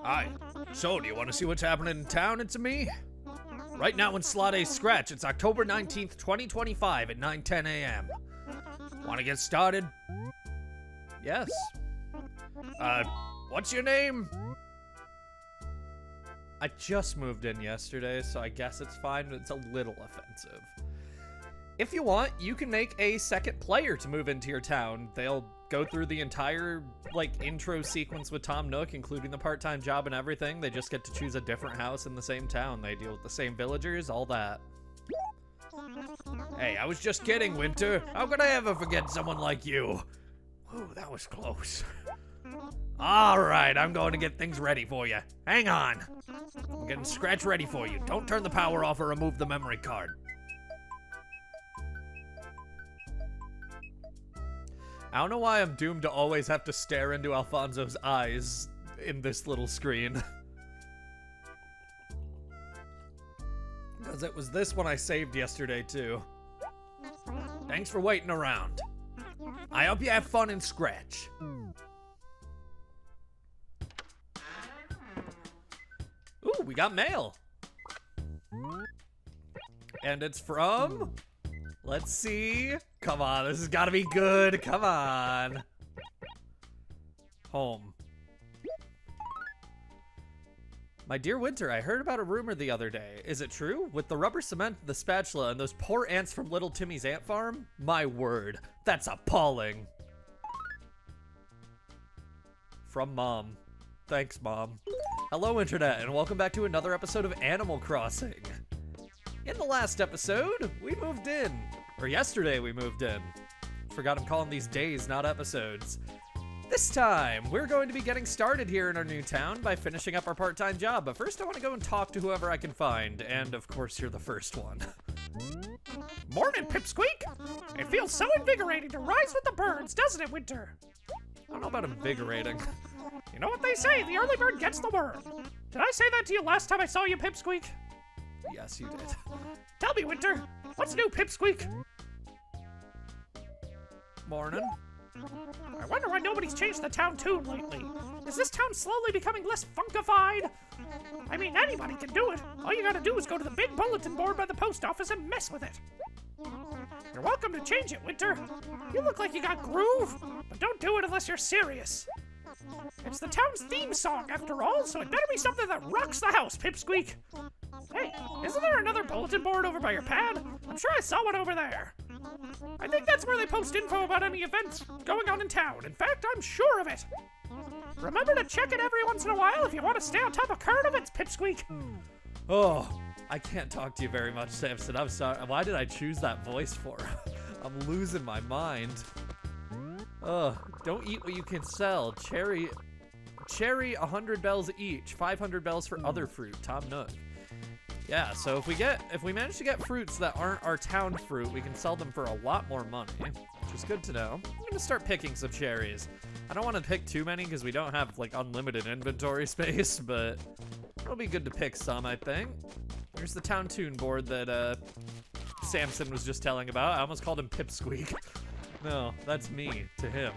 Hi. So, do you want to see what's happening in town? It's me. Right now in Slot A Scratch, it's October 19th, 2025 at 9:10 a.m. Want to get started? Yes. What's your name? I just moved in yesterday, so I guess it's fine, but it's a little offensive. If you want, you can make a second player to move into your town. They'll go through the entire, intro sequence with Tom Nook, including the part-time job and everything. They just get to choose a different house in the same town. They deal with the same villagers, all that. Hey, I was just kidding, Winter. How could I ever forget someone like you? Ooh, that was close. All right, I'm going to get things ready for you. Hang on. I'm getting Scratch ready for you. Don't turn the power off or remove the memory card. I don't know why I'm doomed to always have to stare into Alfonso's eyes in this little screen. Because it was this one I saved yesterday, too. Thanks for waiting around. I hope you have fun in Scratch. Ooh, we got mail. And it's from... Let's see. Come on, this has got to be good. Come on. Home. My dear Winter, I heard about a rumor the other day. Is it true? With the rubber cement, the spatula, and those poor ants from Little Timmy's ant farm? My word, that's appalling. From Mom. Thanks, Mom. Hello, Internet, and welcome back to another episode of Animal Crossing. In the last episode, we moved in. Or yesterday we moved in. Forgot I'm calling these days, not episodes. This time, we're going to be getting started here in our new town by finishing up our part-time job. But first I want to go and talk to whoever I can find. And of course, you're the first one. Morning, Pipsqueak! It feels so invigorating to rise with the birds, doesn't it, Winter? I don't know about invigorating. You know what they say, the early bird gets the worm. Did I say that to you last time I saw you, Pipsqueak? Yes, you did. Tell me, Winter, what's new, Pipsqueak? Morning. I wonder why nobody's changed the town tune lately. Is this town slowly becoming less funkified? I mean, anybody can do it. All you gotta do is go to the big bulletin board by the post office and mess with it. You're welcome to change it, Winter. You look like you got groove, but don't do it unless you're serious. It's the town's theme song, after all, so it better be something that rocks the house, Pipsqueak. Hey, isn't there another bulletin board over by your pad? I'm sure I saw one over there. I think that's where they post info about any events going on in town. In fact, I'm sure of it. Remember to check it every once in a while if you want to stay on top of current events, Pipsqueak. Oh, I can't talk to you very much, Samson. I'm sorry. Why did I choose that voice for? I'm losing my mind. Ugh, don't eat what you can sell. Cherry, 100 bells each. 500 bells for other fruit. Tom Nook. Yeah, so if we manage to get fruits that aren't our town fruit, we can sell them for a lot more money, which is good to know. I'm gonna start picking some cherries. I don't want to pick too many because we don't have unlimited inventory space, but it'll be good to pick some, I think. There's the town tune board that Samson was just telling about. I almost called him Pipsqueak. No, that's me to him.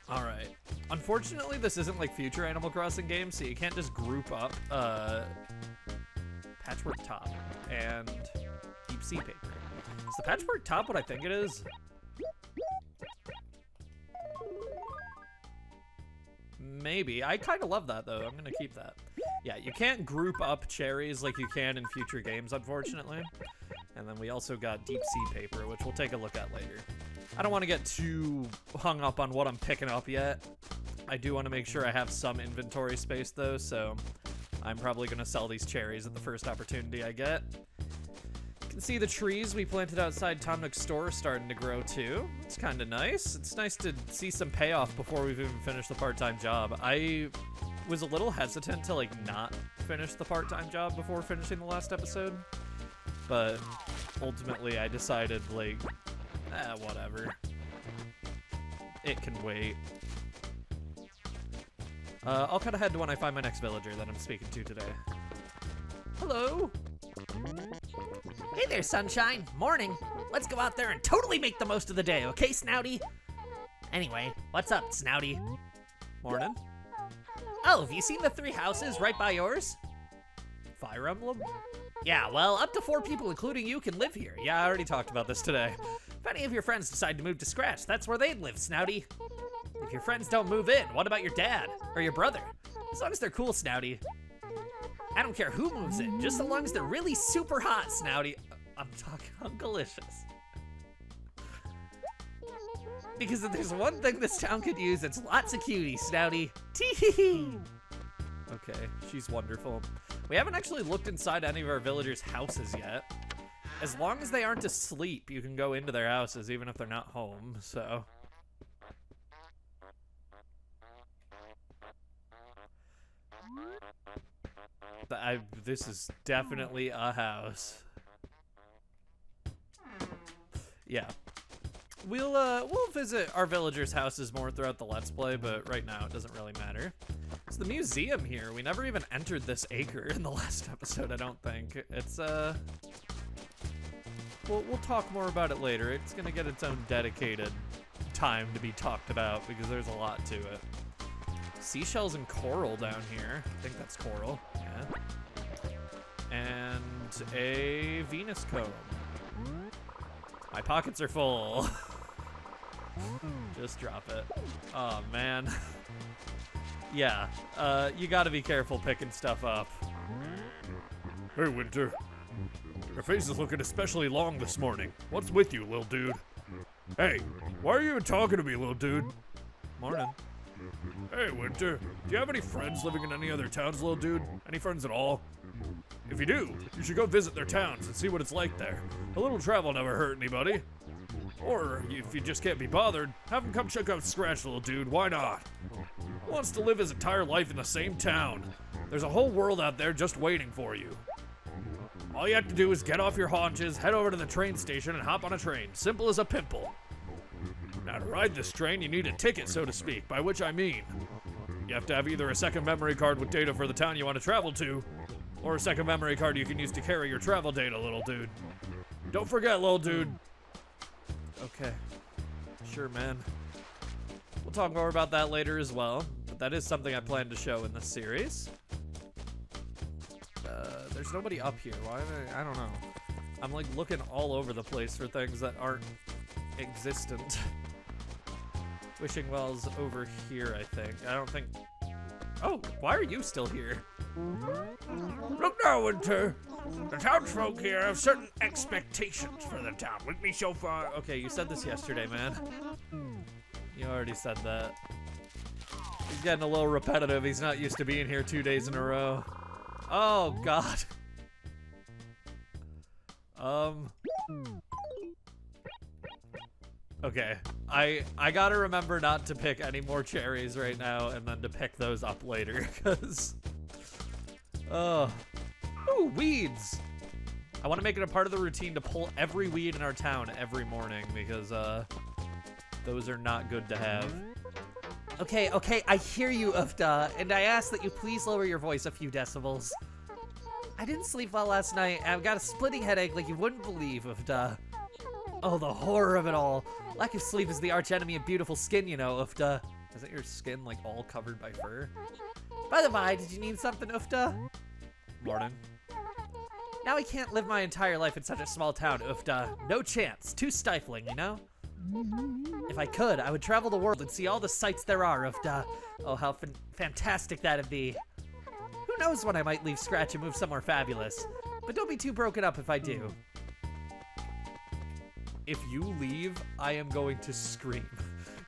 All right. Unfortunately, this isn't like future Animal Crossing games, so you can't just group up patchwork top and deep sea paper. Is the patchwork top what I think it is? Maybe. I kind of love that, though. I'm going to keep that. Yeah, you can't group up cherries like you can in future games, unfortunately. And then we also got deep sea paper, which we'll take a look at later. I don't want to get too hung up on what I'm picking up yet. I do want to make sure I have some inventory space, though, so I'm probably going to sell these cherries at the first opportunity I get. You can see the trees we planted outside Tom Nook's store starting to grow, too. It's kind of nice. It's nice to see some payoff before we've even finished the part-time job. I was a little hesitant to, not finish the part-time job before finishing the last episode, but ultimately I decided, whatever. It can wait. I'll cut ahead to when I find my next villager that I'm speaking to today. Hello. Hey there, sunshine. Morning. Let's go out there and totally make the most of the day, okay, Snouty? Anyway, what's up, Snouty? Morning. Oh, have you seen the 3 houses right by yours? Fire Emblem? Yeah, well, up to 4 people, including you, can live here. Yeah, I already talked about this today. If any of your friends decide to move to Scratch, that's where they'd live, Snouty. If your friends don't move in, what about your dad? Or your brother? As long as they're cool, Snouty. I don't care who moves in, just so long as they're really super hot, Snouty. I'm talking Ungalicious. Because if there's one thing this town could use, it's lots of cuties, Snouty. Tee-hee-hee. Okay, she's wonderful. We haven't actually looked inside any of our villagers' houses yet. As long as they aren't asleep, you can go into their houses, even if they're not home, so... This is definitely a house. Yeah. We'll visit our villagers' houses more throughout the Let's Play, but right now it doesn't really matter. It's the museum here. We never even entered this acre in the last episode, I don't think. It's, we'll talk more about it later. It's gonna get its own dedicated time to be talked about, because there's a lot to it. Seashells and coral down here. I think that's coral, yeah. And a Venus comb. My pockets are full. Just drop it. Oh, man. Yeah, you gotta be careful picking stuff up. Hey, Winter. Your face is looking especially long this morning. What's with you, little dude? Hey, why are you even talking to me, little dude? Morning. Hey, Winter. Do you have any friends living in any other towns, little dude? Any friends at all? If you do, you should go visit their towns and see what it's like there. A little travel never hurt anybody. Or, if you just can't be bothered, have him come check out Scratch, little dude. Why not? Who wants to live his entire life in the same town? There's a whole world out there just waiting for you. All you have to do is get off your haunches, head over to the train station, and hop on a train. Simple as a pimple. Now, to ride this train, you need a ticket, so to speak, by which I mean you have to have either a second memory card with data for the town you want to travel to, or a second memory card you can use to carry your travel data, little dude. Don't forget, little dude. Okay. Sure, man. We'll talk more about that later as well, but that is something I plan to show in this series. There's nobody up here. Why? I don't know. I'm like looking all over the place for things that aren't existent. Wishing Well's over here, I think. I don't think... Oh, why are you still here? Look now, Winter. The townsfolk here have certain expectations for the town. With me so far. Okay, you said this yesterday, man. You already said that. He's getting a little repetitive. He's not used to being here 2 days in a row. Oh, God. Okay, I gotta remember not to pick any more cherries right now and then to pick those up later, because... Ooh, weeds! I want to make it a part of the routine to pull every weed in our town every morning, because, those are not good to have. Okay, I hear you, Ufda, and I ask that you please lower your voice a few decibels. I didn't sleep well last night, and I've got a splitting headache like you wouldn't believe, Ufda. Oh, the horror of it all. Lack of sleep is the archenemy of beautiful skin, you know, Ufda. Isn't your skin, like, all covered by fur? By the by, did you need something, Ufda? Morning. Now I can't live my entire life in such a small town, Ufda. No chance. Too stifling, you know? If I could, I would travel the world and see all the sights there are, Ufda. Oh, how fantastic that'd be. Who knows when I might leave Scratch and move somewhere fabulous. But don't be too broken up if I do. If you leave, I am going to scream.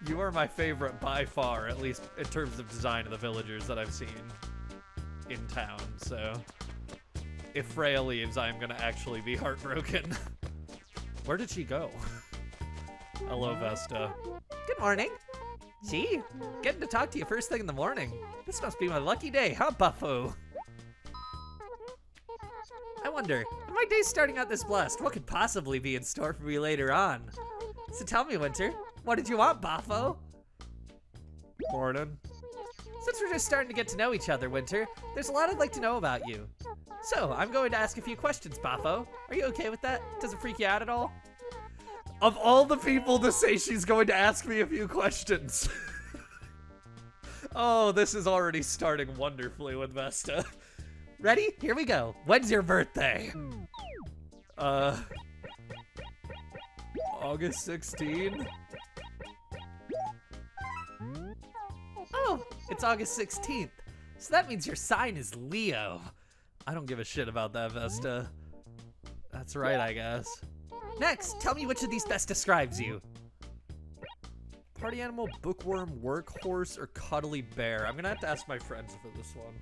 You are my favorite by far, at least in terms of design of the villagers that I've seen in town, so... If Freya leaves, I am gonna actually be heartbroken. Where did she go? Hello, Vesta. Good morning. Gee, getting to talk to you first thing in the morning. This must be my lucky day, huh, Buffo? I wonder, if my day's starting out this blessed, what could possibly be in store for me later on? So tell me, Winter, what did you want, Buffo? Morning. Since we're just starting to get to know each other, Winter, there's a lot I'd like to know about you. So, I'm going to ask a few questions, Buffo. Are you okay with that? Does it freak you out at all? Of all the people to say she's going to ask me a few questions, Oh, this is already starting wonderfully with Vesta. Ready? Here we go. When's your birthday? August 16? Oh, it's August 16th. So that means your sign is Leo. I don't give a shit about that, Vesta. That's right, I guess. Next, tell me which of these best describes you. Party animal, bookworm, workhorse, or cuddly bear? I'm gonna have to ask my friends for this one.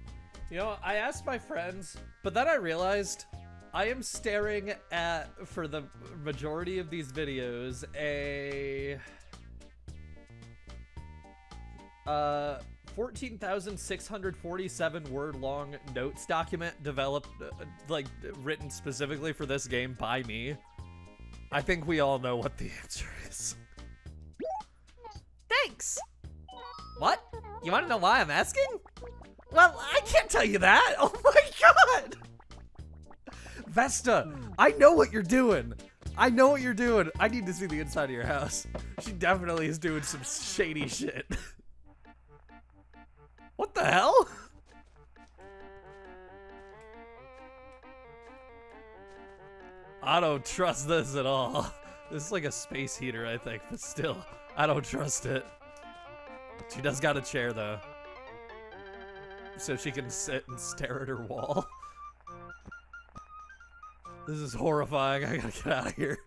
You know, I asked my friends, but then I realized I am staring at, for the majority of these videos, a 14,647 word long notes document developed, written specifically for this game by me. I think we all know what the answer is. Thanks! What? You want to know why I'm asking? Well, I can't tell you that! Oh my god! Vesta, I know what you're doing! I know what you're doing! I need to see the inside of your house. She definitely is doing some shady shit. What the hell? I don't trust this at all. This is like a space heater, I think, but still, I don't trust it. She does got a chair, though. So she can sit and stare at her wall. This is horrifying. I gotta get out of here.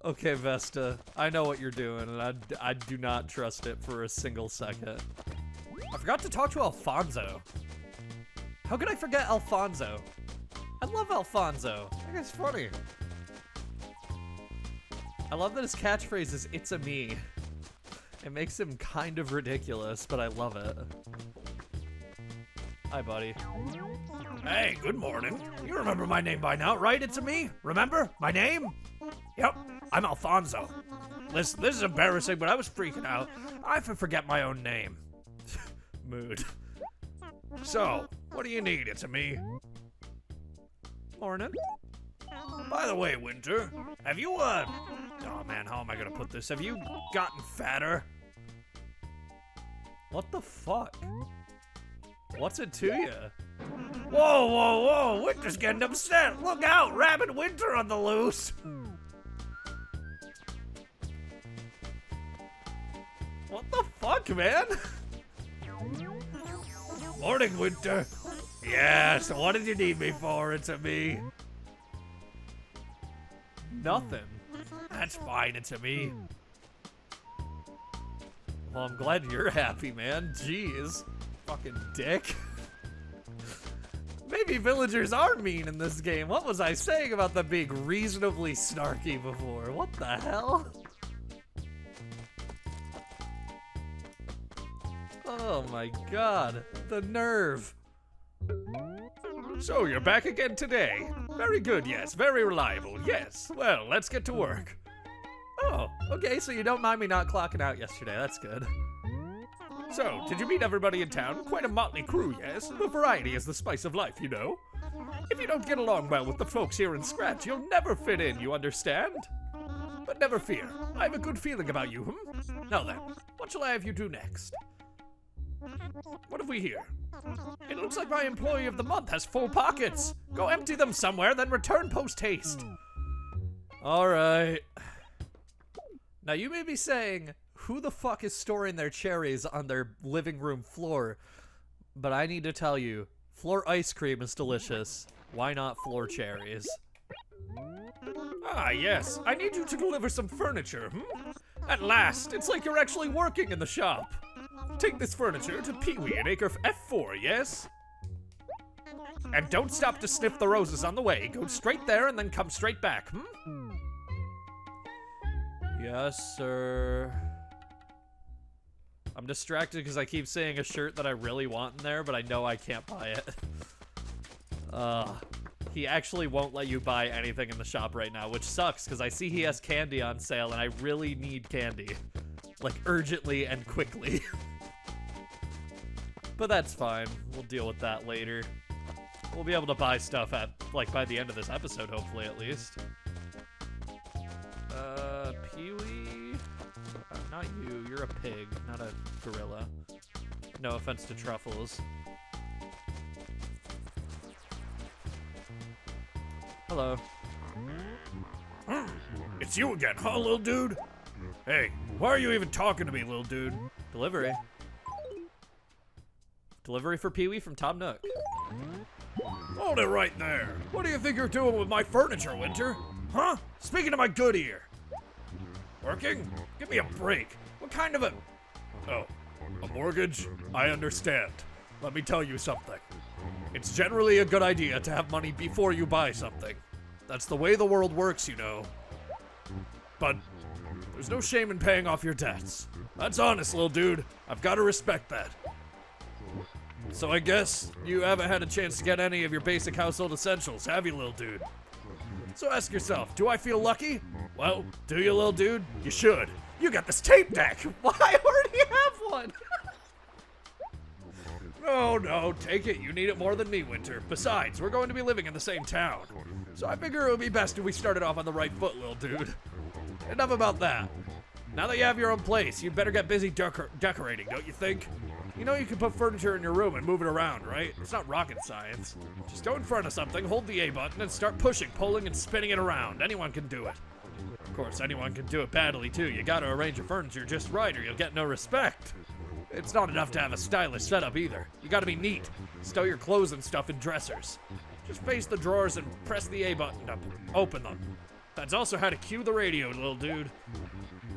Okay, Vesta. I know what you're doing, and I do not trust it for a single second. I forgot to talk to Alfonso. How could I forget Alfonso? I love Alfonso. That guy's funny. I love that his catchphrase is, "It's a me." It makes him kind of ridiculous, but I love it. Hi, buddy. Hey, good morning. You remember my name by now, right? It's me. Remember my name? Yep, I'm Alfonso. Listen, this is embarrassing, but I was freaking out. I forget my own name. Mood. So, what do you need? It's me. Morning. By the way, Winter, have you, oh man, how am I gonna put this? Have you gotten fatter? What the fuck? What's it to you? Whoa, whoa, whoa, Winter's getting upset. Look out, Rabbit Winter on the loose. What the fuck, man? Morning, Winter. Yes, what did you need me for? It's a me. Nothing. That's fine, it's a me. Well, I'm glad you're happy, man. Jeez. Fucking dick. Maybe villagers are mean in this game. What was I saying about them being reasonably snarky before? What the hell? Oh my god. The nerve. So, you're back again today. Very good, yes. Very reliable, yes. Well, let's get to work. Oh, okay, so you don't mind me not clocking out yesterday. That's good. So, did you meet everybody in town? Quite a motley crew, yes? The variety is the spice of life, you know? If you don't get along well with the folks here in Scratch, you'll never fit in, you understand? But never fear. I have a good feeling about you, Now then, what shall I have you do next? What have we here? It looks like my employee of the month has full pockets. Go empty them somewhere, then return post-haste. Alright. Now you may be saying, who the fuck is storing their cherries on their living room floor? But I need to tell you, floor ice cream is delicious. Why not floor cherries? Ah, yes. I need you to deliver some furniture, At last, it's like you're actually working in the shop. Take this furniture to Pee-wee in Acre F4, yes? And don't stop to sniff the roses on the way. Go straight there and then come straight back, Yes, sir. I'm distracted because I keep seeing a shirt that I really want in there, but I know I can't buy it. He actually won't let you buy anything in the shop right now, which sucks because I see he has candy on sale and I really need candy. Like, urgently and quickly. But that's fine. We'll deal with that later. We'll be able to buy stuff at, like, by the end of this episode, hopefully, at least. Pee-wee? not you. You're a pig, not a gorilla. No offense to Truffles. Hello. It's you again, huh, little dude? Hey, why are you even talking to me, little dude? Delivery. Delivery for Pee-wee from Tom Nook. Hold it right there. What do you think you're doing with my furniture, Winter? Huh? Speaking to my good ear. Working? Give me a break. What kind of a... Oh, a mortgage? I understand. Let me tell you something. It's generally a good idea to have money before you buy something. That's the way the world works, you know. But there's no shame in paying off your debts. That's honest, little dude. I've got to respect that. So I guess you haven't had a chance to get any of your basic household essentials, have you, little dude? So ask yourself, do I feel lucky? Well, do you, little dude? You should. You got this tape deck. Why, I already have one! No, take it. You need it more than me, Winter. Besides, we're going to be living in the same town. So I figure it would be best if we started off on the right foot, little dude. Enough about that. Now that you have your own place, you'd better get busy decorating, don't you think? You know you can put furniture in your room and move it around, right? It's not rocket science. Just go in front of something, hold the A button, and start pushing, pulling, and spinning it around. Anyone can do it. Of course, anyone can do it badly, too. You gotta arrange your furniture just right or you'll get no respect. It's not enough to have a stylish setup either. You gotta be neat. Stow your clothes and stuff in dressers. Just face the drawers and press the A button up. Open them. That's also how to cue the radio, little dude.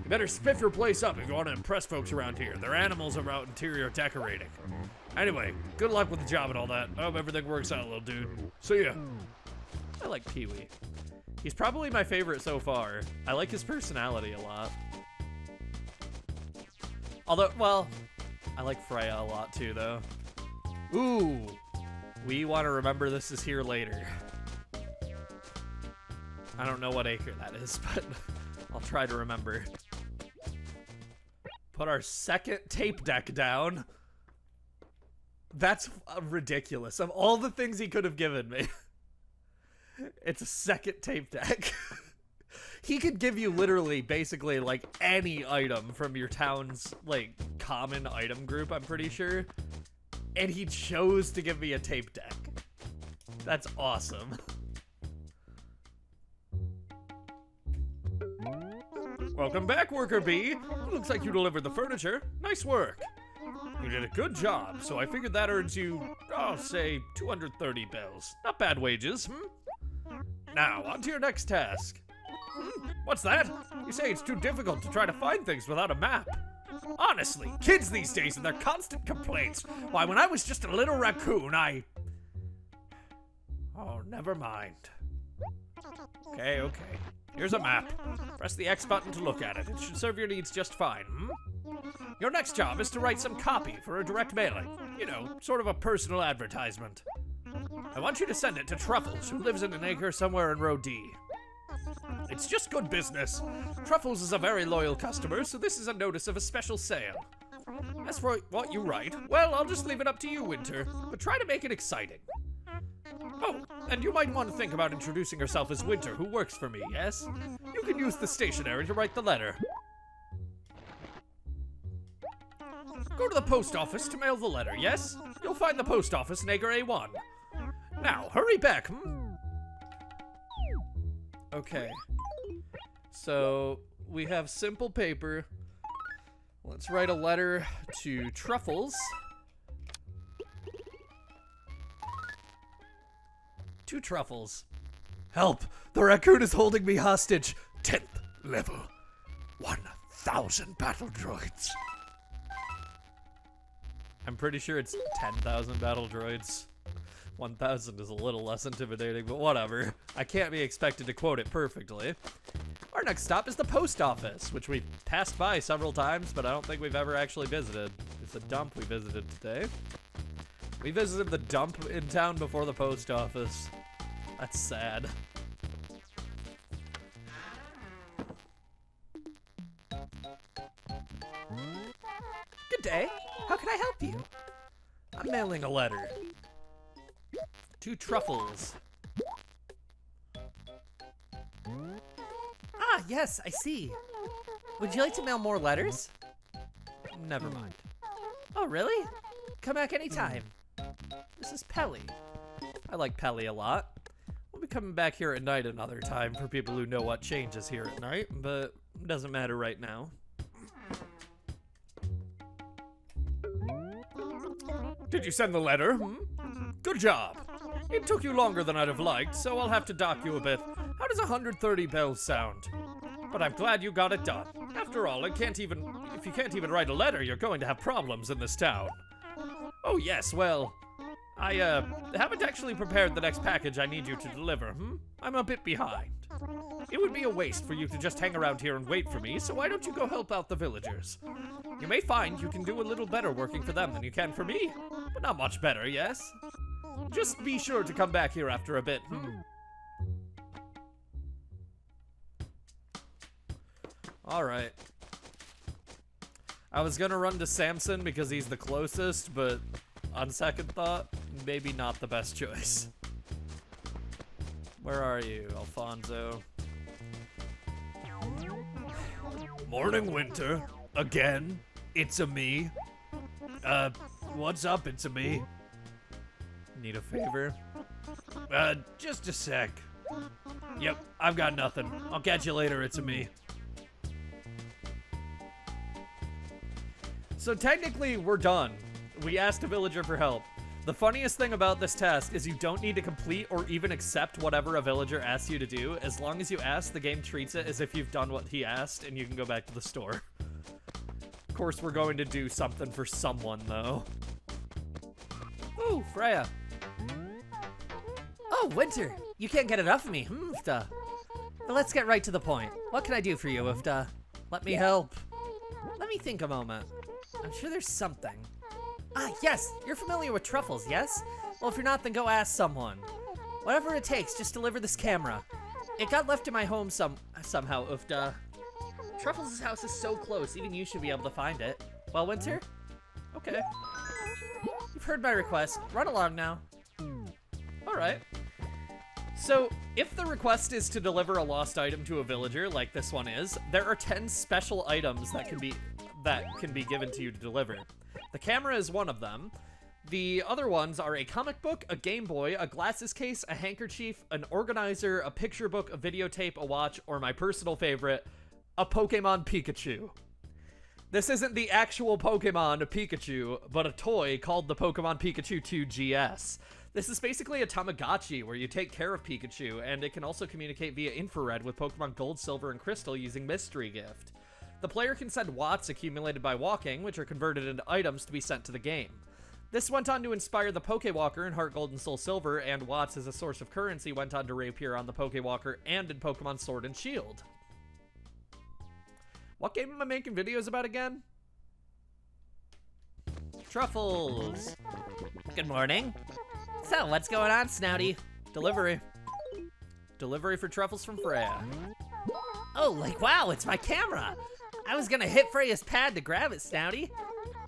You better spiff your place up if you want to impress folks around here. Their animals are out interior decorating. Anyway, good luck with the job and all that. I hope everything works out, little dude. See ya. I like Pee-wee. He's probably my favorite so far. I like his personality a lot. Although, well, I like Freya a lot too, though. Ooh, we want to remember this is here later. I don't know what acre that is, but I'll try to remember. Put our second tape deck down. That's ridiculous. Of all the things he could have given me, it's a second tape deck. He could give you literally, basically, like, any item from your town's, like, common item group, I'm pretty sure. And he chose to give me a tape deck. That's awesome. Welcome back, Worker Bee. Looks like you delivered the furniture. Nice work. You did a good job, so I figured that earns you, say, 230 bells. Not bad wages, Now, on to your next task. What's that? You say it's too difficult to try to find things without a map. Honestly, kids these days and their constant complaints. Why, when I was just a little raccoon, Oh, never mind. Okay. Here's a map. Press the X button to look at it. It should serve your needs just fine, Your next job is to write some copy for a direct mailing. You know, sort of a personal advertisement. I want you to send it to Truffles, who lives in an acre somewhere in row D. It's just good business. Truffles is a very loyal customer, so this is a notice of a special sale. As for what you write, well, I'll just leave it up to you, Winter, but try to make it exciting. Oh, and you might want to think about introducing yourself as Winter, who works for me, yes? You can use the stationery to write the letter. Go to the post office to mail the letter, yes? You'll find the post office in Acre A1. Now, hurry back, Okay. So, we have simple paper. Let's write a letter to Truffles. To Truffles. Help! The raccoon is holding me hostage. 10th level. 1,000 battle droids. I'm pretty sure it's 10,000 battle droids. 1,000 is a little less intimidating, but whatever. I can't be expected to quote it perfectly. Our next stop is the post office, which we've passed by several times, but I don't think we've ever actually visited. It's a dump we visited today. We visited the dump in town before the post office. That's sad. Good day. How can I help you? I'm mailing a letter. To Truffles. Ah, yes, I see. Would you like to mail more letters? Never mind. Oh, really? Come back anytime. This is Pelly. I like Pelly a lot. We'll be coming back here at night another time for people who know what changes here at night, but it doesn't matter right now. Did you send the letter? Good job. It took you longer than I'd have liked, so I'll have to dock you a bit. How does 130 bells sound? But I'm glad you got it done. After all, if you can't even write a letter, you're going to have problems in this town. Oh yes, well, I haven't actually prepared the next package I need you to deliver, I'm a bit behind. It would be a waste for you to just hang around here and wait for me, so why don't you go help out the villagers? You may find you can do a little better working for them than you can for me, but not much better, yes? Just be sure to come back here after a bit, Alright. I was gonna run to Samson because he's the closest, but on second thought, maybe not the best choice. Where are you, Alfonso? Morning, Winter. Again? It's-a me. What's up, it's-a me? Need a favor? Just a sec. Yep, I've got nothing. I'll catch you later, it's-a me. So technically, we're done. We asked a villager for help. The funniest thing about this task is you don't need to complete or even accept whatever a villager asks you to do. As long as you ask, the game treats it as if you've done what he asked, and you can go back to the store. Of course, we're going to do something for someone, though. Ooh, Freya. Oh, Winter, you can't get enough of me, Ufta. But let's get right to the point. What can I do for you, Ufta? Let me help. Let me think a moment. I'm sure there's something. Ah, yes, you're familiar with truffles, yes? Well, if you're not, then go ask someone. Whatever it takes, just deliver this camera. It got left in my home somehow, Ufta. Truffles' house is so close, even you should be able to find it. Well, Winter? Okay. You've heard my request. Run along now. Alright. So, if the request is to deliver a lost item to a villager, like this one is, there are 10 special items that can be given to you to deliver. The camera is one of them. The other ones are a comic book, a Game Boy, a glasses case, a handkerchief, an organizer, a picture book, a videotape, a watch, or my personal favorite, a Pokemon Pikachu. This isn't the actual Pokemon Pikachu, but a toy called the Pokemon Pikachu 2 GS. This is basically a Tamagotchi where you take care of Pikachu, and it can also communicate via infrared with Pokemon Gold, Silver, and Crystal using Mystery Gift. The player can send watts accumulated by walking, which are converted into items to be sent to the game. This went on to inspire the Pokewalker in Heart Gold and Soul Silver, and watts as a source of currency went on to reappear on the Pokewalker and in Pokemon Sword and Shield. What game am I making videos about again? Truffles! Good morning. So, what's going on, Snouty? Delivery. Delivery for Truffles from Freya. Oh, like, wow, it's my camera. I was gonna hit Freya's pad to grab it, Snouty.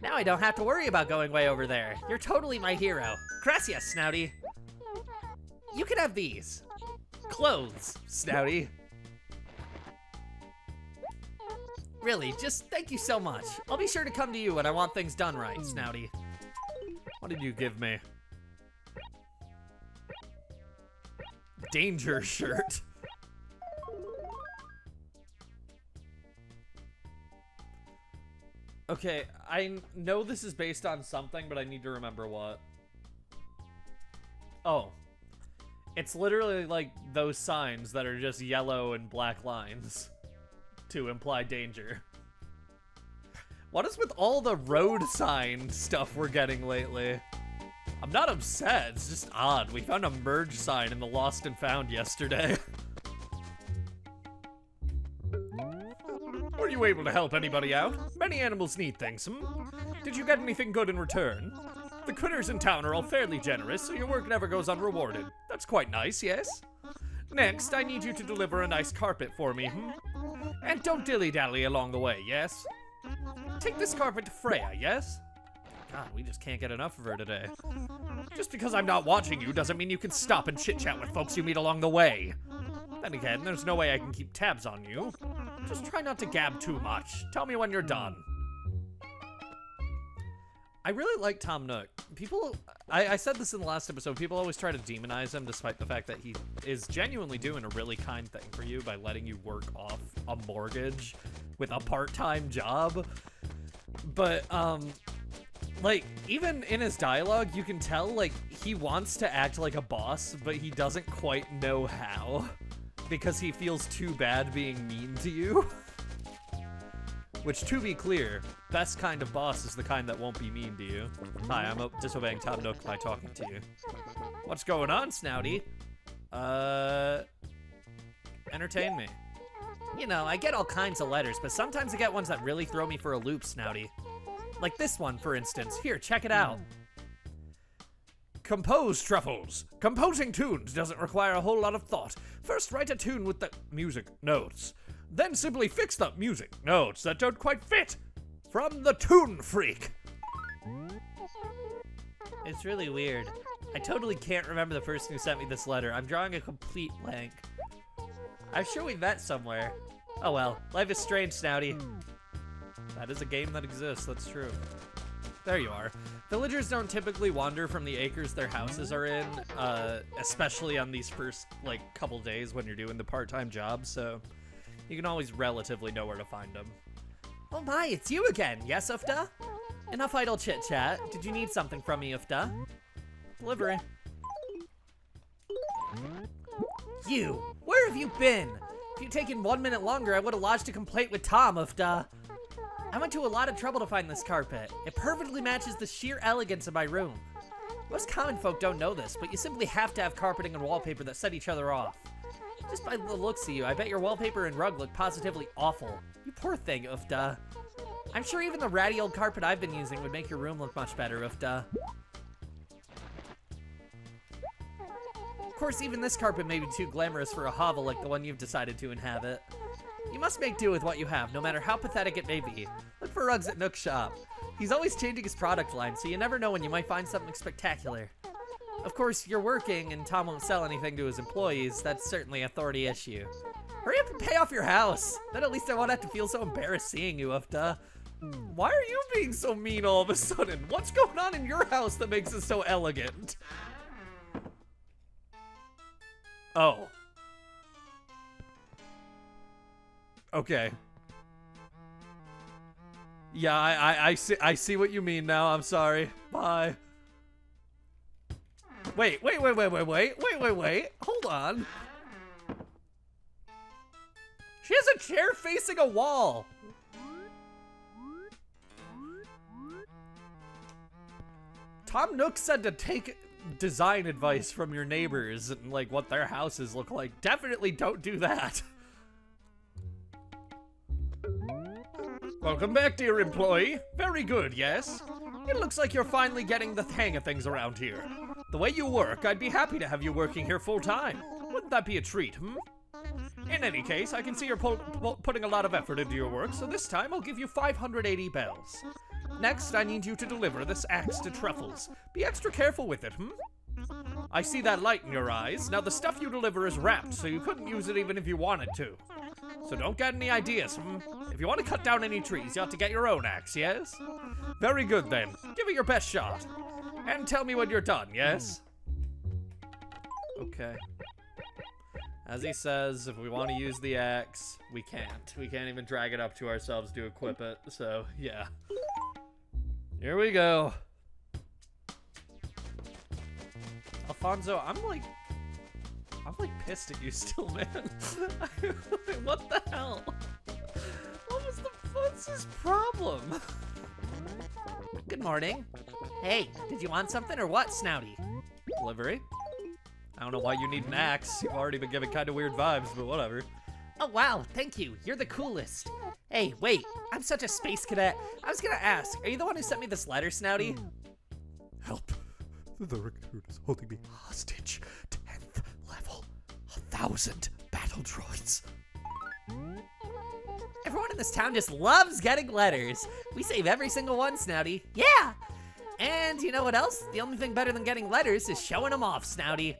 Now I don't have to worry about going way over there. You're totally my hero. Gracias, Snouty. You can have these. Clothes, Snouty. Really, just thank you so much. I'll be sure to come to you when I want things done right, Snouty. What did you give me? Danger shirt. Okay, I know this is based on something, but I need to remember what. Oh. It's literally like those signs that are just yellow and black lines to imply danger. What is with all the road sign stuff we're getting lately? I'm not upset, it's just odd. We found a merge sign in the Lost and Found yesterday. Were you able to help anybody out? Many animals need things, Did you get anything good in return? The critters in town are all fairly generous, so your work never goes unrewarded. That's quite nice, yes? Next, I need you to deliver a nice carpet for me, And don't dilly-dally along the way, yes? Take this carpet to Freya, yes? God, we just can't get enough of her today. Just because I'm not watching you doesn't mean you can stop and chit-chat with folks you meet along the way. Then again, there's no way I can keep tabs on you. Just try not to gab too much. Tell me when you're done. I really like Tom Nook. People, I said this in the last episode, people always try to demonize him despite the fact that he is genuinely doing a really kind thing for you by letting you work off a mortgage with a part-time job. But, like, even in his dialogue, you can tell, like, he wants to act like a boss, but he doesn't quite know how. Because he feels too bad being mean to you. Which, to be clear, best kind of boss is the kind that won't be mean to you. Hi, I'm disobeying Tom Nook by talking to you. What's going on, Snouty? Entertain me. You know, I get all kinds of letters, but sometimes I get ones that really throw me for a loop, Snouty. Like this one, for instance. Here, check it out. Compose, Truffles. Composing tunes doesn't require a whole lot of thought. First, write a tune with the music notes. Then simply fix the music notes that don't quite fit. From the Tune Freak. It's really weird. I totally can't remember the person who sent me this letter. I'm drawing a complete blank. I'm sure we met somewhere. Oh well, life is strange, Snouty. That is a game that exists, that's true. There you are. Villagers don't typically wander from the acres their houses are in, especially on these first, like, couple days when you're doing the part-time job, so you can always relatively know where to find them. Oh my, it's you again, yes, Ufta? Enough idle chit-chat. Did you need something from me, Ufta? Delivery. You! Where have you been? If you'd taken 1 minute longer, I would have lodged a complaint with Tom, Ufta. I went to a lot of trouble to find this carpet. It perfectly matches the sheer elegance of my room. Most common folk don't know this, but you simply have to have carpeting and wallpaper that set each other off. Just by the looks of you, I bet your wallpaper and rug look positively awful. You poor thing, Ufta. I'm sure even the ratty old carpet I've been using would make your room look much better, Ufta. Of course, even this carpet may be too glamorous for a hovel like the one you've decided to inhabit. You must make do with what you have, no matter how pathetic it may be. Look for rugs at Nook's shop. He's always changing his product line, so you never know when you might find something spectacular. Of course, you're working, and Tom won't sell anything to his employees. That's certainly a thorny issue. Hurry up and pay off your house! Then at least I won't have to feel so embarrassed seeing you, Ufta. Why are you being so mean all of a sudden? What's going on in your house that makes it so elegant? Oh. Okay. Yeah, I see what you mean now. I'm sorry. Bye. Wait. Hold on. She has a chair facing a wall. Tom Nook said to take design advice from your neighbors and like what their houses look like. Definitely don't do that. Welcome back, dear employee. Very good, yes? It looks like you're finally getting the hang of things around here. The way you work, I'd be happy to have you working here full-time. Wouldn't that be a treat, hmm? In any case, I can see you're putting a lot of effort into your work, so this time I'll give you 580 bells. Next, I need you to deliver this axe to Truffles. Be extra careful with it, hmm? I see that light in your eyes. Now, the stuff you deliver is wrapped, so you couldn't use it even if you wanted to. So don't get any ideas, hmm? If you want to cut down any trees, you have to get your own axe, yes? Very good, then. Give it your best shot. And tell me when you're done, yes? Okay. As he says, if we want to use the axe, we can't. We can't even drag it up to ourselves to equip it, so, yeah. Here we go. Alfonso, I'm like pissed at you still, man. What the hell? What's his problem? Good morning. Hey, did you want something or what, Snouty? Delivery? I don't know why you need an axe. You've already been giving kind of weird vibes, but whatever. Oh, wow, thank you. You're the coolest. Hey, wait, I'm such a space cadet. I was gonna ask, are you the one who sent me this letter, Snouty? Help. The recruit is holding me hostage. 10th level. 1,000 battle droids. Everyone in this town just loves getting letters. We save every single one, Snouty. Yeah! And you know what else? The only thing better than getting letters is showing them off, Snouty.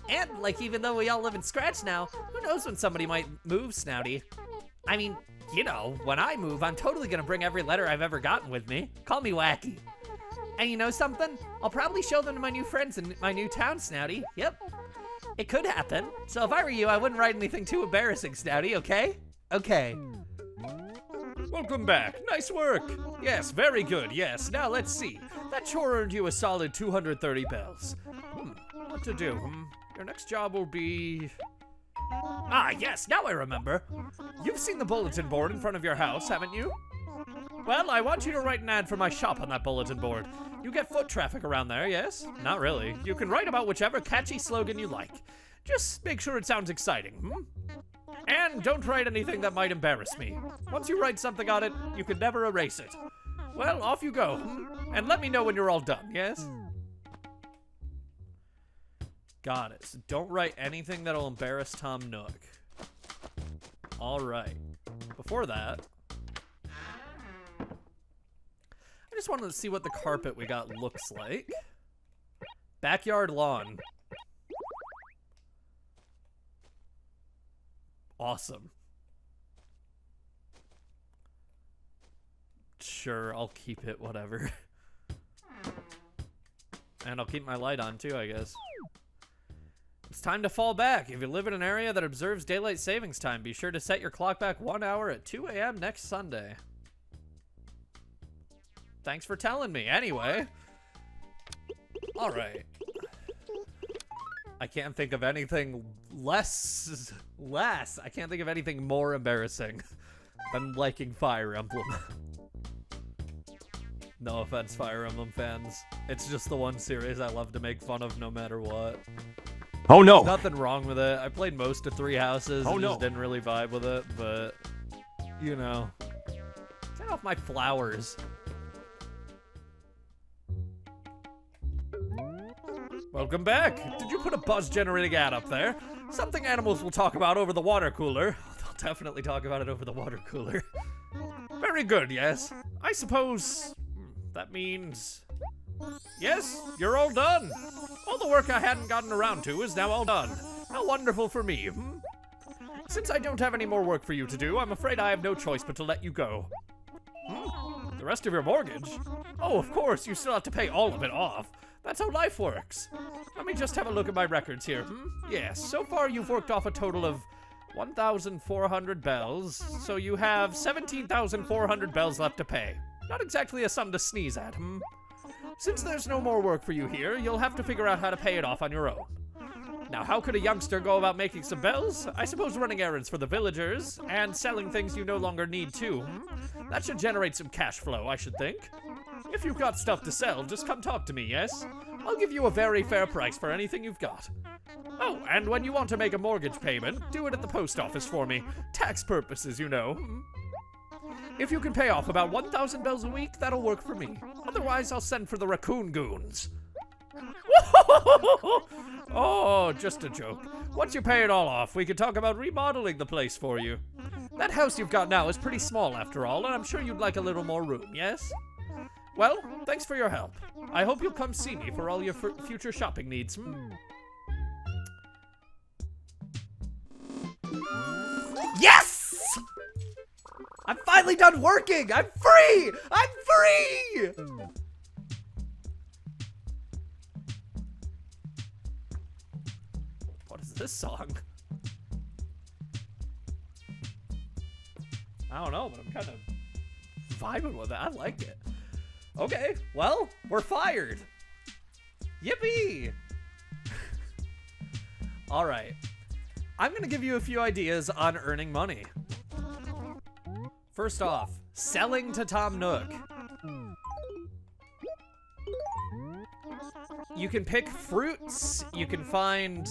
And, like, even though we all live in Scratch now, who knows when somebody might move, Snouty? I mean, you know, when I move, I'm totally gonna bring every letter I've ever gotten with me. Call me wacky. And you know something? I'll probably show them to my new friends in my new town, Snouty. Yep. It could happen. So if I were you, I wouldn't write anything too embarrassing, Snouty, okay? Okay. Welcome back. Nice work. Yes, very good. Yes. Now let's see. That chore earned you a solid 230 bells. What to do? Your next job will be... Ah, yes, now I remember. You've seen the bulletin board in front of your house, haven't you? Well, I want you to write an ad for my shop on that bulletin board. You get foot traffic around there, yes? Not really. You can write about whichever catchy slogan you like. Just make sure it sounds exciting, And don't write anything that might embarrass me. Once you write something on it, you can never erase it. Well, off you go. And let me know when you're all done, yes? Got it. So don't write anything that'll embarrass Tom Nook. All right. Before that, I just wanted to see what the carpet we got looks like. Backyard lawn. Awesome. Sure, I'll keep it, whatever. And I'll keep my light on too, I guess. It's time to fall back. If you live in an area that observes daylight savings time, be sure to set your clock back 1 hour at 2 a.m. next Sunday. Thanks for telling me. Anyway. All right. I can't think of anything less. I can't think of anything more embarrassing than liking Fire Emblem. No offense, Fire Emblem fans. It's just the one series I love to make fun of no matter what. Oh no! There's nothing wrong with it. I played most of Three Houses and just didn't really vibe with it, but, you know. Get off my flowers. Welcome back. Did you put a buzz-generating ad up there? Something animals will talk about over the water cooler. They'll definitely talk about it over the water cooler. Very good, yes. I suppose that means... Yes, you're all done. All the work I hadn't gotten around to is now all done. How wonderful for me, Since I don't have any more work for you to do, I'm afraid I have no choice but to let you go. The rest of your mortgage? Oh, of course, you still have to pay all of it off. That's how life works. Let me just have a look at my records here, Yes, so far you've worked off a total of 1,400 bells, so you have 17,400 bells left to pay. Not exactly a sum to sneeze at, Since there's no more work for you here, you'll have to figure out how to pay it off on your own. Now, how could a youngster go about making some bells? I suppose running errands for the villagers, and selling things you no longer need too, That should generate some cash flow, I should think. If you've got stuff to sell, just come talk to me, yes? I'll give you a very fair price for anything you've got. Oh, and when you want to make a mortgage payment, do it at the post office for me. Tax purposes, you know. If you can pay off about 1,000 bells a week, that'll work for me. Otherwise, I'll send for the raccoon goons. Oh, just a joke. Once you pay it all off, we can talk about remodeling the place for you. That house you've got now is pretty small after all, and I'm sure you'd like a little more room, yes? Well, thanks for your help. I hope you'll come see me for all your future shopping needs. Yes! I'm finally done working! I'm free! I'm free! What is this song? I don't know, but I'm kind of vibing with it. I like it. Okay, well, we're fired. Yippee! All right. I'm gonna give you a few ideas on earning money. First off, selling to Tom Nook. You can pick fruits, you can find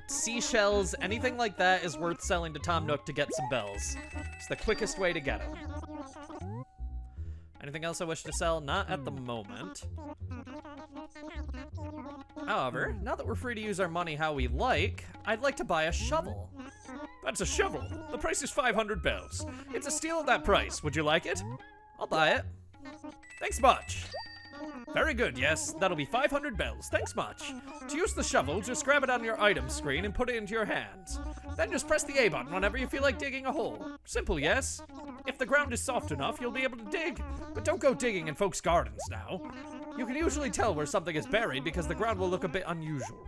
seashells, anything like that is worth selling to Tom Nook to get some bells. It's the quickest way to get them. Anything else I wish to sell? Not at the moment. However, now that we're free to use our money how we like, I'd like to buy a shovel. That's a shovel. The price is 500 bells. It's a steal at that price. Would you like it? I'll buy it. Thanks much. Very good, yes. That'll be 500 bells. Thanks much. To use the shovel, just grab it on your item screen and put it into your hands. Then just press the A button whenever you feel like digging a hole. Simple, yes? If the ground is soft enough, you'll be able to dig. But don't go digging in folks' gardens now. You can usually tell where something is buried because the ground will look a bit unusual.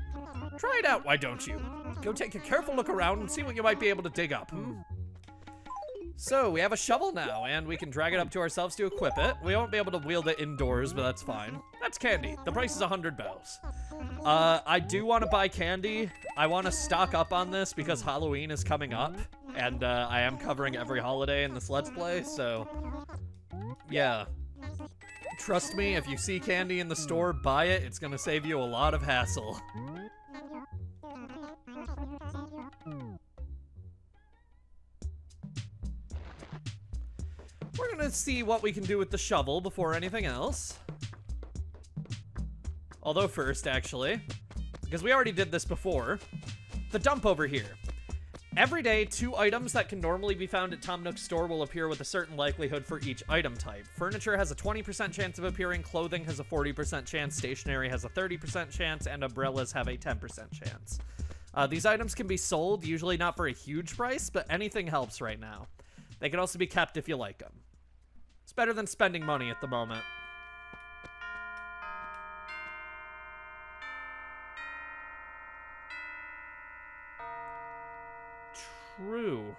Try it out, why don't you? Go take a careful look around and see what you might be able to dig up, So, we have a shovel now, and we can drag it up to ourselves to equip it. We won't be able to wield it indoors, but that's fine. That's candy. The price is 100 bells. I do want to buy candy. I want to stock up on this because Halloween is coming up, and I am covering every holiday in this Let's Play, so yeah. Trust me, if you see candy in the store, buy it. It's gonna save you a lot of hassle. We're gonna see what we can do with the shovel before anything else. Although first, actually, because we already did this before, the dump over here. Every day, 2 items that can normally be found at Tom Nook's store will appear with a certain likelihood for each item type. Furniture has a 20% chance of appearing, clothing has a 40% chance, stationery has a 30% chance, and umbrellas have a 10% chance. These items can be sold, usually not for a huge price, but anything helps right now. They can also be kept if you like them. It's better than spending money at the moment. True.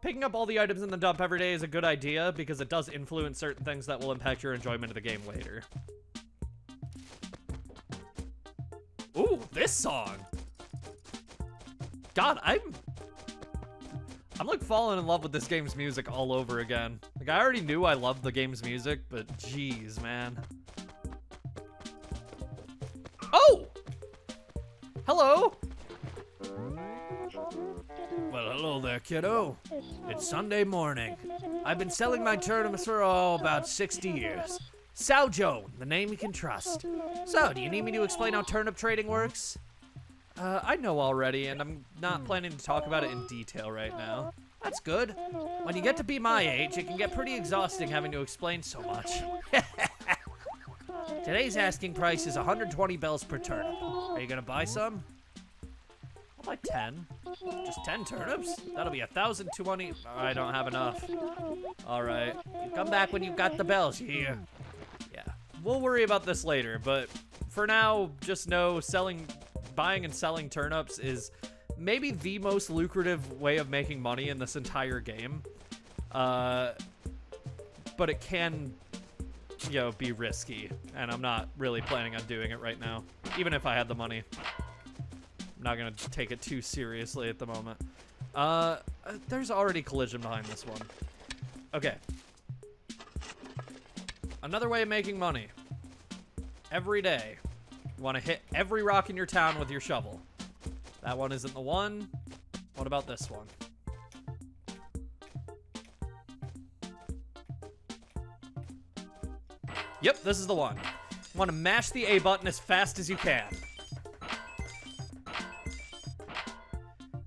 Picking up all the items in the dump every day is a good idea because it does influence certain things that will impact your enjoyment of the game later. Ooh, this song! God, I'm like falling in love with this game's music all over again. Like, I already knew I loved the game's music, but jeez, man. Oh! Hello! Well, hello there, kiddo. It's Sunday morning. I've been selling my turnips for, about 60 years. Sal Joan, the name you can trust. So, do you need me to explain how turnip trading works? I know already, and I'm not planning to talk about it in detail right now. That's good. When you get to be my age, it can get pretty exhausting having to explain so much. Today's asking price is 120 bells per turnip. Are you gonna buy some? I'll buy 10. Just 10 turnips? That'll be 1,020. I don't have enough. All right. You come back when you've got the bells, you hear? Yeah. We'll worry about this later, but for now, just know buying and selling turnips is maybe the most lucrative way of making money in this entire game. But it can, be risky, and I'm not really planning on doing it right now, even if I had the money. I'm not gonna take it too seriously at the moment. There's already collision behind this one. Okay. Another way of making money. Every day, you want to hit every rock in your town with your shovel. That one isn't the one. What about this one? Yep, this is the one. You want to mash the A button as fast as you can.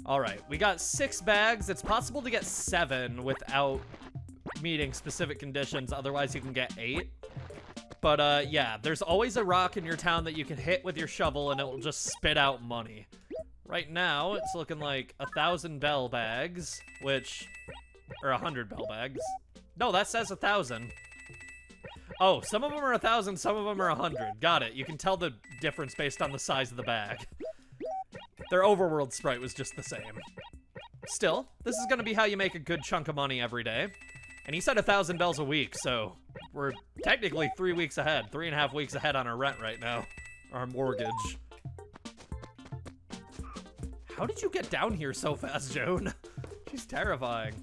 All right, we got 6 bags. It's possible to get 7 without meeting specific conditions. Otherwise, you can get 8. But yeah, there's always a rock in your town that you can hit with your shovel and it will just spit out money. Right now, it's looking like 1,000 bell bags, or 100 bell bags. No, that says 1,000. Oh, some of them are 1,000, some of them are 100. Got it. You can tell the difference based on the size of the bag. Their overworld sprite was just the same. Still, this is gonna be how you make a good chunk of money every day. And he said 1,000 bells a week, so we're technically 3 weeks ahead, 3.5 weeks ahead on our rent right now. Our mortgage. How did you get down here so fast, Joan? She's terrifying.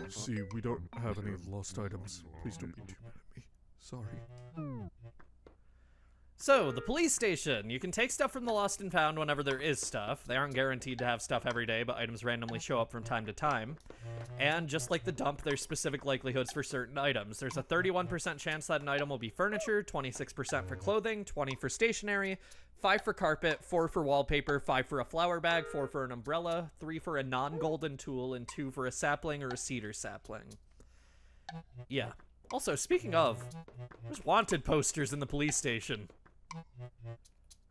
See, we don't have any lost items. Please don't be too mad at me. Sorry. So, the police station. You can take stuff from the lost and found whenever there is stuff. They aren't guaranteed to have stuff every day, but items randomly show up from time to time. And just like the dump, there's specific likelihoods for certain items. There's a 31% chance that an item will be furniture, 26% for clothing, 20 for stationery, 5 for carpet, 4 for wallpaper, 5 for a flower bag, 4 for an umbrella, 3 for a non-golden tool, and 2 for a sapling or a cedar sapling. Yeah. Also, speaking of, there's wanted posters in the police station.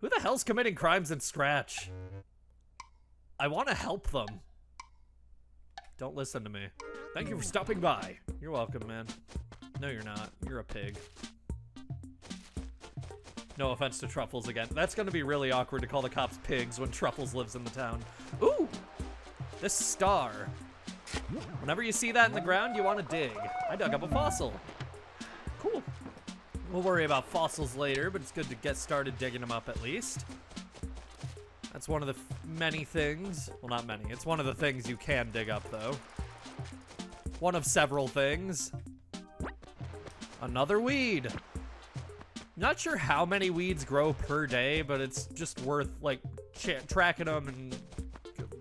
Who the hell's committing crimes in Scratch? I want to help them. Don't listen to me. Thank you for stopping by. You're welcome, man. No, you're not. You're a pig. No offense to Truffles again. That's gonna be really awkward to call the cops pigs when Truffles lives in the town. Ooh! This star. Whenever you see that in the ground, you want to dig. I dug up a fossil. Cool. We'll worry about fossils later, but it's good to get started digging them up at least. That's one of the many things. Well, not many. It's one of the things you can dig up, though. One of several things. Another weed. Not sure how many weeds grow per day, but it's just worth, like, tracking them and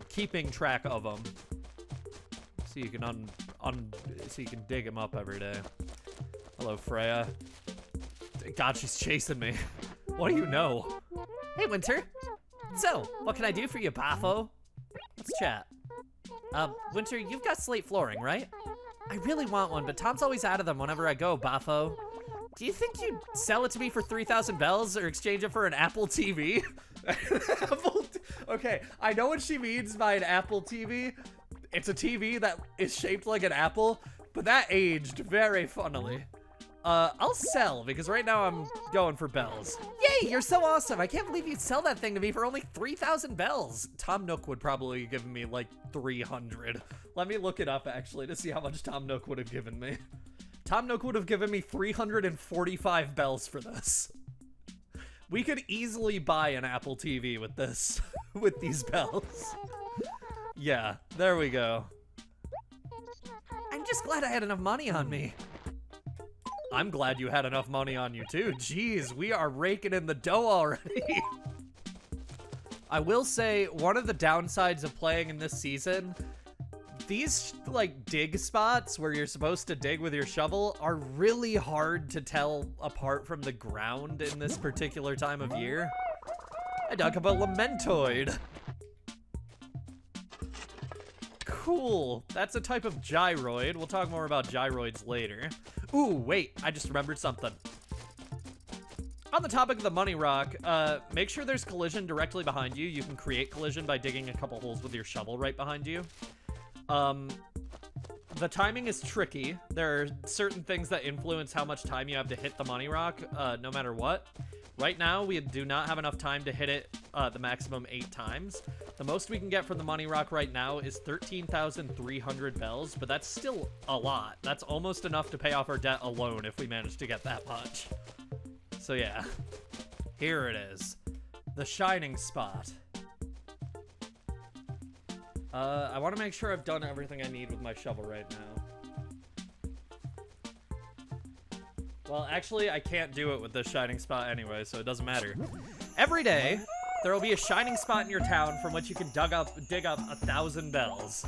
keeping track of them. So you can so you can dig them up every day. Hello, Freya. God, she's chasing me. What do you know? Hey, Winter. So, what can I do for you, Bafo? Let's chat. Winter, you've got slate flooring, right? I really want one, but Tom's always out of them whenever I go, Bafo. Do you think you'd sell it to me for 3,000 bells or exchange it for an Apple TV? Okay, I know what she means by an Apple TV. It's a TV that is shaped like an apple, but that aged very funnily. I'll sell, because right now I'm going for bells. Yay, you're so awesome. I can't believe you'd sell that thing to me for only 3,000 bells. Tom Nook would probably give me like 300. Let me look it up, actually, to see how much Tom Nook would have given me. Tom Nook would have given me 345 bells for this. We could easily buy an Apple TV with this, with these bells. Yeah, there we go. I'm just glad I had enough money on me. I'm glad you had enough money on you too. Jeez, we are raking in the dough already. I will say, one of the downsides of playing in this season, these like dig spots where you're supposed to dig with your shovel are really hard to tell apart from the ground in this particular time of year. I dug up a Lamentoid. Cool. That's a type of gyroid. We'll talk more about gyroids later. Ooh, wait, I just remembered something. On the topic of the money rock, make sure there's collision directly behind you. You can create collision by digging a couple holes with your shovel right behind you. The timing is tricky. There are certain things that influence how much time you have to hit the money rock, no matter what. Right now, we do not have enough time to hit it the maximum 8 times. The most we can get from the money rock right now is 13,300 bells, but that's still a lot. That's almost enough to pay off our debt alone if we manage to get that much. So yeah, here it is. The shining spot. I want to make sure I've done everything I need with my shovel right now. Well, actually, I can't do it with this shining spot anyway, so it doesn't matter. Every day, there will be a shining spot in your town from which you can dig up 1,000 bells.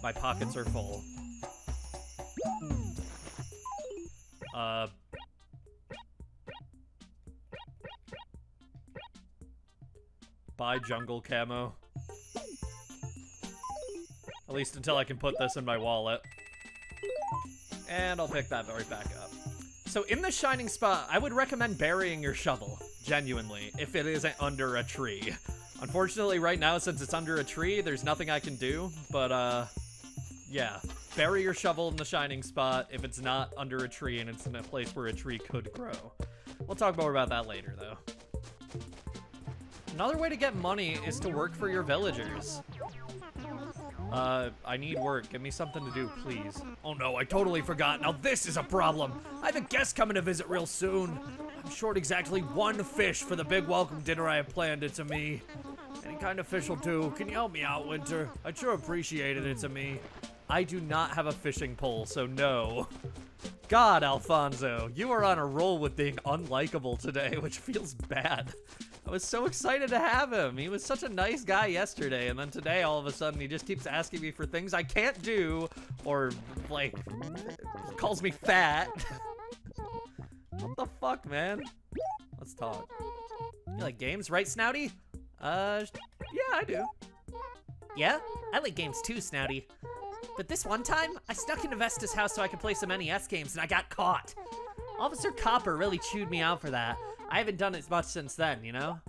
My pockets are full. Buy jungle camo. At least until I can put this in my wallet. And I'll pick that right back up. So in the shining spot, I would recommend burying your shovel, genuinely, if it isn't under a tree. Unfortunately, right now, since it's under a tree, there's nothing I can do, but, yeah. Bury your shovel in the shining spot if it's not under a tree and it's in a place where a tree could grow. We'll talk more about that later, though. Another way to get money is to work for your villagers. I need work. Give me something to do, please. Oh no, I totally forgot. Now this is a problem. I have a guest coming to visit real soon. I'm short exactly 1 fish for the big welcome dinner I have planned. It's a me. Any kind of fish will do. Can you help me out, Winter? I'd sure appreciate it. It's a me. I do not have a fishing pole, so no. God, Alfonso, you are on a roll with being unlikable today, which feels bad. I was so excited to have him. He was such a nice guy yesterday, and then today, all of a sudden, he just keeps asking me for things I can't do, or, like, calls me fat. What the fuck, man? Let's talk. You like games, right, Snouty? Yeah, I do. Yeah? I like games too, Snouty. But this one time, I snuck into Vesta's house so I could play some NES games, and I got caught. Officer Copper really chewed me out for that. I haven't done it much since then, you know?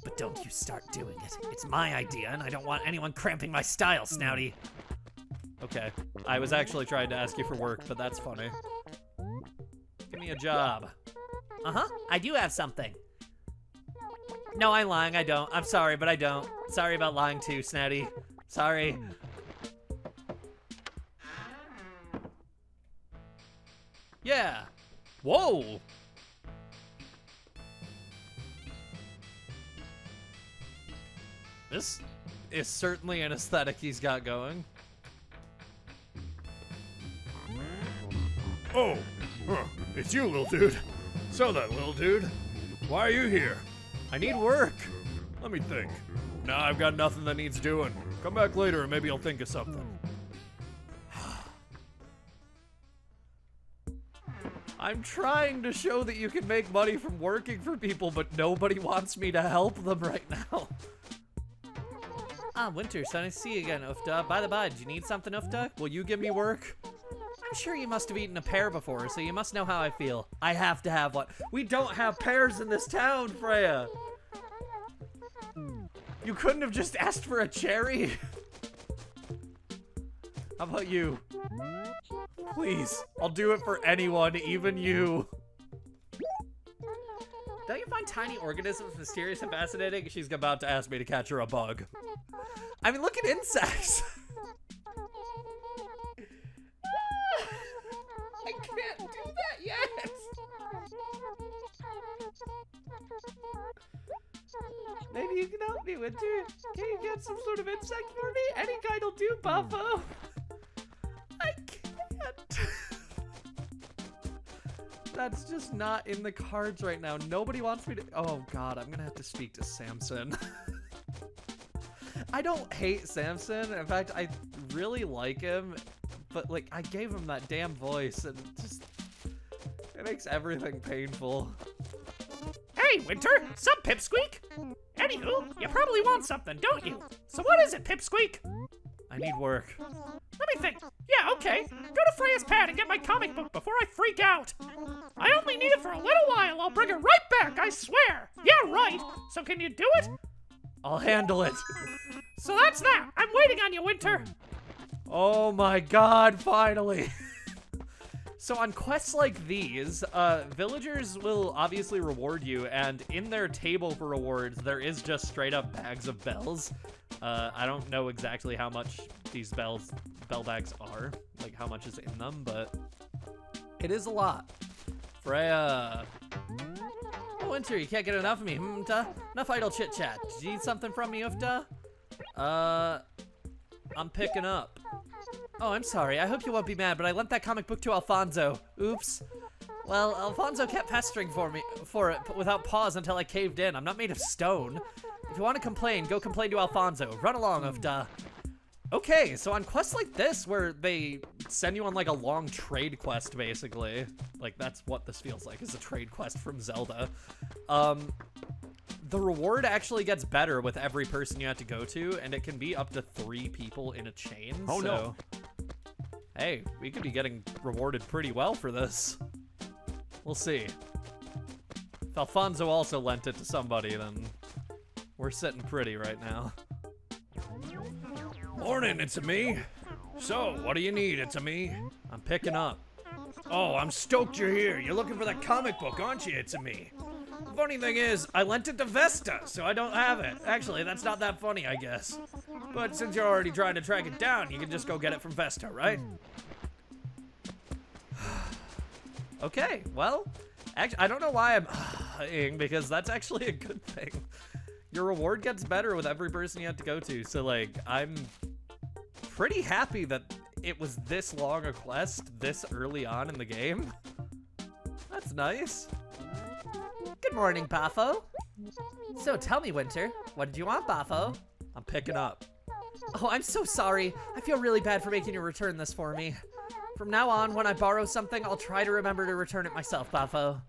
But don't you start doing it. It's my idea, and I don't want anyone cramping my style, Snouty. Okay. I was actually trying to ask you for work, but that's funny. Give me a job. Uh-huh, I do have something. No, I'm lying, I don't. I'm sorry, but I don't. Sorry about lying too, Snouty. Sorry. Yeah. Whoa. This is certainly an aesthetic he's got going. Oh, it's you, little dude. So then, little dude, why are you here? I need work. Let me think. Nah, I've got nothing that needs doing. Come back later and maybe I'll think of something. I'm trying to show that you can make money from working for people, but nobody wants me to help them right now. Ah, Winter, so nice to see you again, Ufta. By the by, do you need something, Ufta? Will you give me work? I'm sure you must have eaten a pear before, so you must know how I feel. I have to have one. We don't have pears in this town, Freya. You couldn't have just asked for a cherry? How about you? Please, I'll do it for anyone, even you. Don't you find tiny organisms mysterious and fascinating? She's about to ask me to catch her a bug. I mean, look at insects. I can't do that yet. Maybe you can help me, Winter. Can you get some sort of insect for me? Any kind will do, Buffo. I can't. That's just not in the cards right now. Nobody wants me to. Oh God, I'm gonna have to speak to Samson. I don't hate Samson. In fact, I really like him, but like I gave him that damn voice, and it makes everything painful. Hey, Winter, sup, Pipsqueak? Anywho, you probably want something, don't you? So what is it, Pipsqueak? I need work. Let me think. Yeah, okay. Go to Freya's pad and get my comic book before I freak out. I only need it for a little while. I'll bring it right back, I swear. Yeah, right. So can you do it? I'll handle it. So that's that. I'm waiting on you, Winter. Oh my God, finally. So on quests like these, villagers will obviously reward you, and in their table for rewards, there is just straight up bags of bells. I don't know exactly how much these bell bags are, like how much is in them, but it is a lot. Freya. Oh, Winter, you can't get enough of me, Ufta. Enough idle chit-chat. Do you need something from me, Ufta? I'm picking up. Oh, I'm sorry. I hope you won't be mad, but I lent that comic book to Alfonso. Oops. Well, Alfonso kept pestering for it without pause until I caved in. I'm not made of stone. If you want to complain, go complain to Alfonso. Run along, Ufta. Okay, so on quests like this, where they send you on like a long trade quest, basically, like that's what this feels like, is a trade quest from Zelda. The reward actually gets better with every person you have to go to, and it can be up to 3 people in a chain. Oh, so, no. Hey, we could be getting rewarded pretty well for this. We'll see. If Alfonso also lent it to somebody, then we're sitting pretty right now. Morning, it's me. So, what do you need, it's me? I'm picking up. Oh, I'm stoked you're here. You're looking for that comic book, aren't you, it's me? The funny thing is, I lent it to Vesta, so I don't have it. Actually, that's not that funny, I guess. But since you're already trying to track it down, you can just go get it from Vesta, right? Okay, well, actually, I don't know why I'm because that's actually a good thing. Your reward gets better with every person you have to go to, so like, I'm pretty happy that it was this long a quest this early on in the game. That's nice. Good morning, Bafo. So tell me, Winter, what did you want, Bafo? I'm picking up. Oh, I'm so sorry. I feel really bad for making you return this for me. From now on, when I borrow something, I'll try to remember to return it myself, Bafo.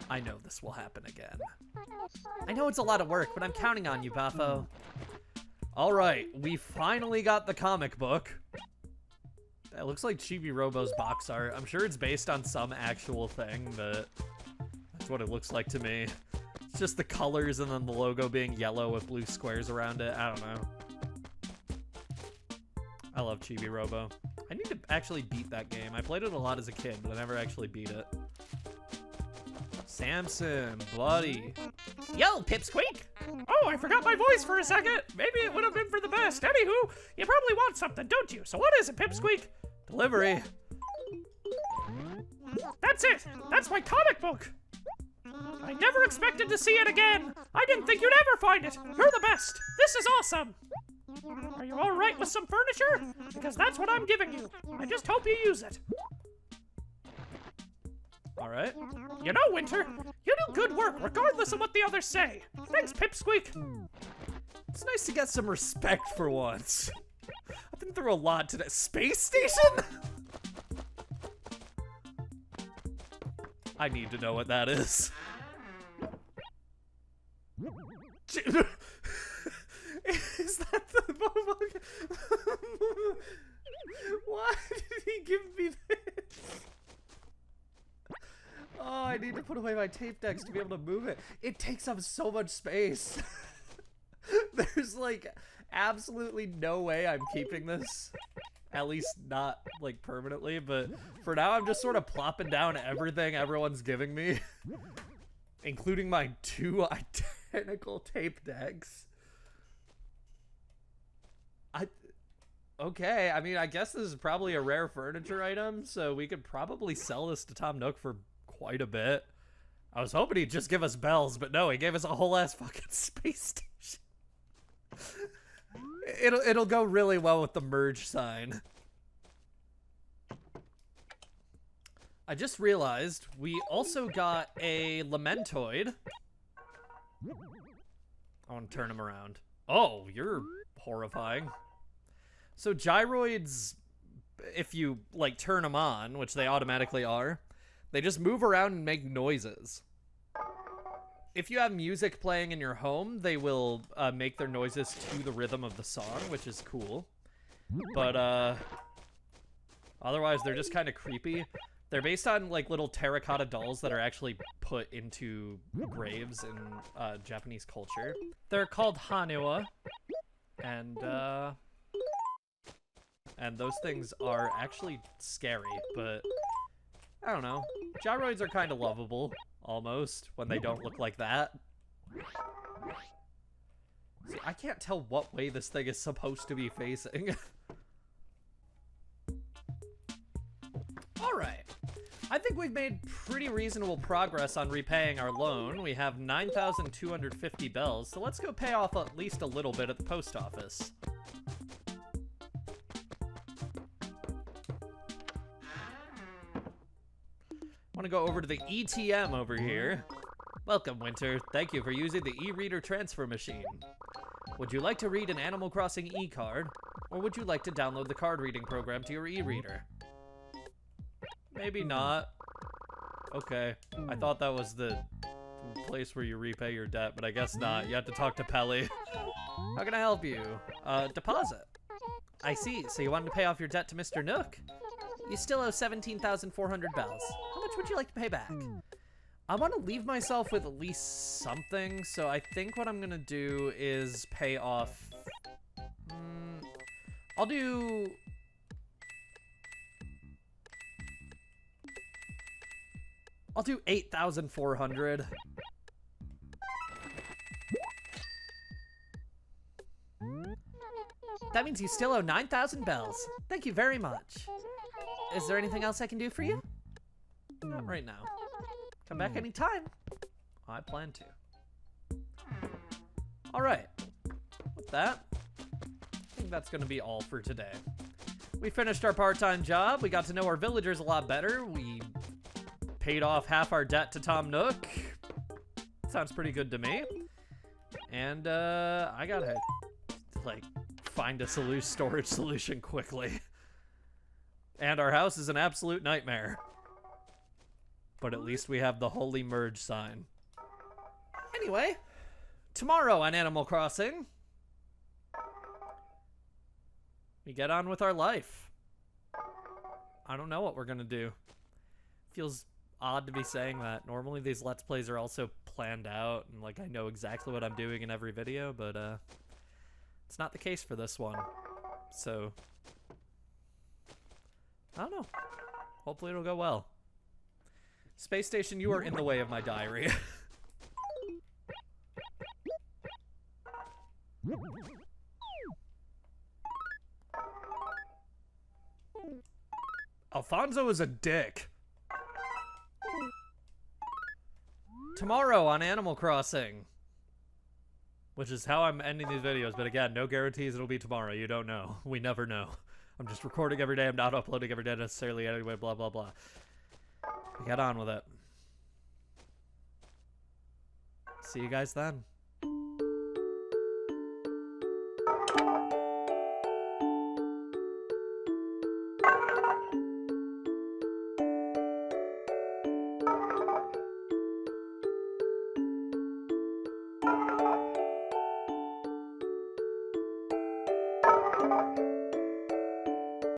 I know this will happen again. I know it's a lot of work, but I'm counting on you, Bafo. All right, we finally got the comic book. That looks like Chibi Robo's box art. I'm sure it's based on some actual thing, but that's what it looks like to me. It's just the colors and then the logo being yellow with blue squares around it. I don't know. I love Chibi Robo. I need to actually beat that game. I played it a lot as a kid, but I never actually beat it. Samson, buddy. Yo, Pipsqueak! Oh, I forgot my voice for a second. Maybe it would have been for the best. Anywho, you probably want something, don't you? So what is it, Pipsqueak? Delivery. That's it! That's my comic book! I never expected to see it again! I didn't think you'd ever find it! You're the best! This is awesome! Are you alright with some furniture? Because that's what I'm giving you. I just hope you use it. Alright. You know, Winter, you do good work regardless of what the others say. Thanks, Pipsqueak. It's nice to get some respect for once. I've been through a lot today. Space station? I need to know what that is. Is that the Why did he give me this? Oh, I need to put away my tape decks to be able to move it. It takes up so much space. There's like absolutely no way I'm keeping this. At least not like permanently, but for now I'm just sort of plopping down everything everyone's giving me, including my 2 identical tape decks. Okay, I mean, I guess this is probably a rare furniture item, so we could probably sell this to Tom Nook for quite a bit. I was hoping he'd just give us bells, but no, he gave us a whole ass fucking space station. It'll go really well with the merge sign. I just realized we also got a Lamentoid. I want to turn him around. Oh, you're horrifying. So gyroids, if you like turn them on, which they automatically are, they just move around and make noises. If you have music playing in your home, they will make their noises to the rhythm of the song, which is cool. But otherwise, they're just kind of creepy. They're based on like little terracotta dolls that are actually put into graves in Japanese culture. They're called Haniwa, and those things are actually scary, but I don't know. Gyroids are kind of lovable, almost, when they don't look like that. See, I can't tell what way this thing is supposed to be facing. Alright. I think we've made pretty reasonable progress on repaying our loan. We have 9,250 bells, so let's go pay off at least a little bit at the post office. Want to go over to the ETM over here. Welcome, Winter. Thank you for using the e-reader transfer machine. Would you like to read an Animal Crossing e-card, or would you like to download the card reading program to your e-reader? Maybe not. Okay. I thought that was the place where you repay your debt, but I guess not. You have to talk to Pelly. How can I help you? Deposit. I see. So you wanted to pay off your debt to Mr. Nook? You still owe 17,400 bells. How much would you like to pay back? I want to leave myself with at least something, so I think what I'm gonna do is pay off... I'll do 8,400. That means you still owe 9,000 bells. Thank you very much. Is there anything else I can do for you? Not right now. Come back anytime. I plan to. Alright. With that, I think that's going to be all for today. We finished our part-time job. We got to know our villagers a lot better. We paid off half our debt to Tom Nook. Sounds pretty good to me. And I gotta, like, find a storage solution quickly. And our house is an absolute nightmare. But at least we have the holy merge sign. Anyway, tomorrow on Animal Crossing, we get on with our life. I don't know what we're gonna do. Feels odd to be saying that. Normally these Let's Plays are also planned out, and like I know exactly what I'm doing in every video, but it's not the case for this one. So, I don't know. Hopefully it'll go well. Space Station, you are in the way of my diary. Alfonso is a dick. Tomorrow on Animal Crossing. Which is how I'm ending these videos, but again, no guarantees it'll be tomorrow. You don't know. We never know. I'm just recording every day. I'm not uploading every day necessarily anyway, blah, blah, blah. Get on with it. See you guys then.